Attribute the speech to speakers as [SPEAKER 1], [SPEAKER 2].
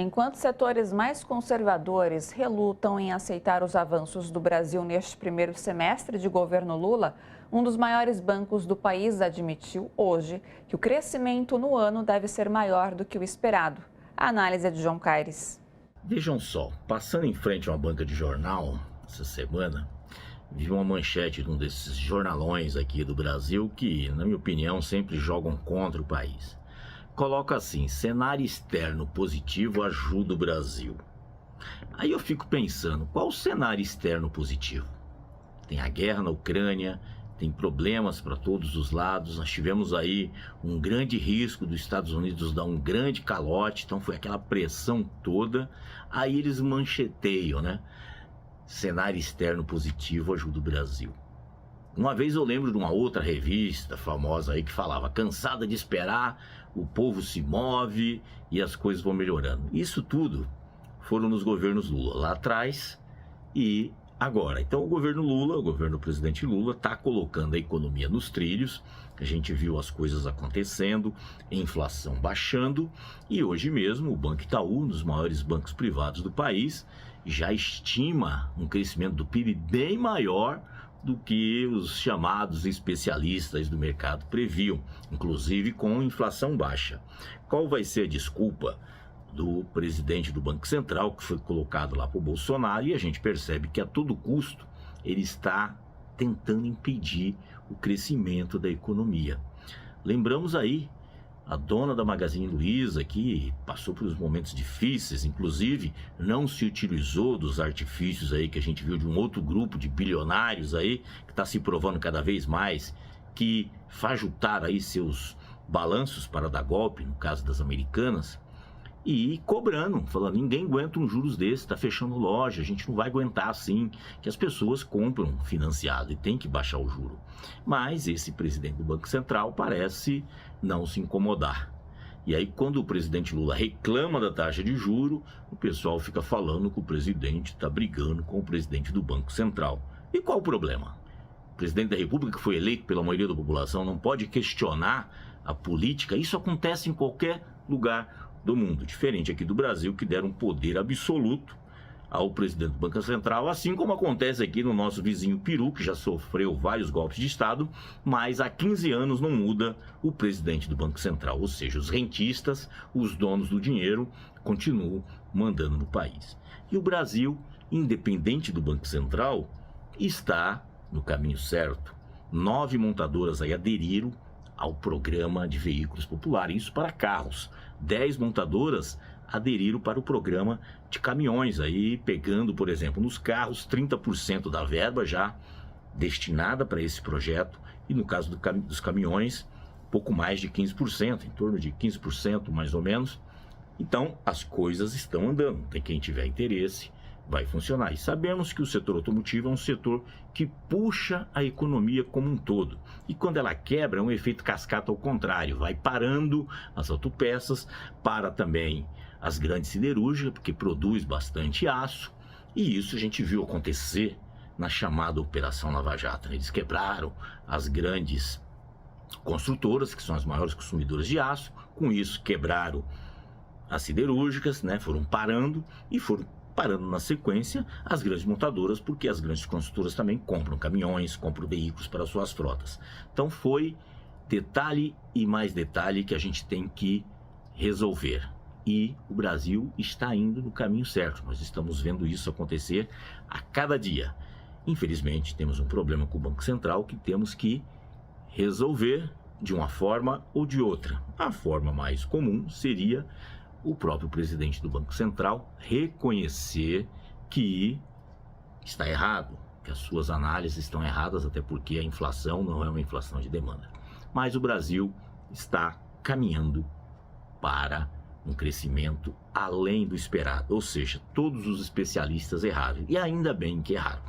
[SPEAKER 1] Enquanto setores mais conservadores relutam em aceitar os avanços do Brasil neste primeiro semestre de governo Lula, um dos maiores bancos do país admitiu hoje que o crescimento no ano deve ser maior do que o esperado. A análise é de João Caires.
[SPEAKER 2] Vejam só, passando em frente a uma banca de jornal essa semana, vi uma manchete de um desses jornalões aqui do Brasil que, na minha opinião, sempre jogam contra o país. Coloca assim: cenário externo positivo ajuda o Brasil. Aí eu fico pensando, qual o cenário externo positivo? Tem a guerra na Ucrânia, tem problemas para todos os lados, nós tivemos aí um grande risco dos Estados Unidos dar um grande calote, então foi aquela pressão toda, aí eles mancheteiam, né? Cenário externo positivo ajuda o Brasil. Uma vez eu lembro de uma outra revista famosa aí que falava: cansada de esperar, o povo se move e as coisas vão melhorando. Isso tudo foram nos governos Lula, lá atrás e agora. Então o governo Lula, o governo do presidente Lula, está colocando a economia nos trilhos. A gente viu as coisas acontecendo, a inflação baixando e hoje mesmo o Banco Itaú, um dos maiores bancos privados do país, já estima um crescimento do PIB bem maior do que os chamados especialistas do mercado previam, inclusive com inflação baixa. Qual vai ser a desculpa do presidente do Banco Central, que foi colocado lá por Bolsonaro, e a gente percebe que a todo custo ele está tentando impedir o crescimento da economia. Lembramos aí a dona da Magazine Luiza, que passou por momentos difíceis, inclusive não se utilizou dos artifícios aí que a gente viu de um outro grupo de bilionários aí, que está se provando cada vez mais, que fajutaram aí seus balanços para dar golpe, no caso das Americanas, e cobrando, falando: ninguém aguenta um juros desse, está fechando loja, a gente não vai aguentar assim, que as pessoas compram financiado e tem que baixar o juro. Mas esse presidente do Banco Central parece não se incomodar. E aí, quando o presidente Lula reclama da taxa de juro, o pessoal fica falando que o presidente está brigando com o presidente do Banco Central. E qual o problema? O presidente da República, que foi eleito pela maioria da população, não pode questionar a política. Isso acontece em qualquer lugar do mundo, diferente aqui do Brasil, que deram um poder absoluto ao presidente do Banco Central, assim como acontece aqui no nosso vizinho Peru, que já sofreu vários golpes de Estado, mas há 15 anos não muda o presidente do Banco Central, ou seja, os rentistas, os donos do dinheiro, continuam mandando no país. E o Brasil, independente do Banco Central, está no caminho certo. 9 montadoras aí aderiram ao programa de veículos populares, isso para carros. 10 montadoras aderiram para o programa de caminhões, aí pegando, por exemplo, nos carros 30% da verba já destinada para esse projeto, e no caso dos caminhões, pouco mais de 15%, em torno de 15% mais ou menos. Então as coisas estão andando, tem quem tiver interesse, vai funcionar. E sabemos que o setor automotivo é um setor que puxa a economia como um todo. E quando ela quebra, é um efeito cascata ao contrário. Vai parando as autopeças, para também as grandes siderúrgicas, porque produz bastante aço. E isso a gente viu acontecer na chamada Operação Lava Jato. Eles quebraram as grandes construtoras, que são as maiores consumidoras de aço. Com isso, quebraram as siderúrgicas, né? Foram parando e foram parando na sequência as grandes montadoras, porque as grandes construtoras também compram caminhões, compram veículos para suas frotas. Então foi detalhe e mais detalhe que a gente tem que resolver. E o Brasil está indo no caminho certo. Nós estamos vendo isso acontecer a cada dia. Infelizmente, temos um problema com o Banco Central que temos que resolver de uma forma ou de outra. A forma mais comum seria o próprio presidente do Banco Central reconhecer que está errado, que as suas análises estão erradas, até porque a inflação não é uma inflação de demanda. Mas o Brasil está caminhando para um crescimento além do esperado, ou seja, todos os especialistas erraram, e ainda bem que erraram.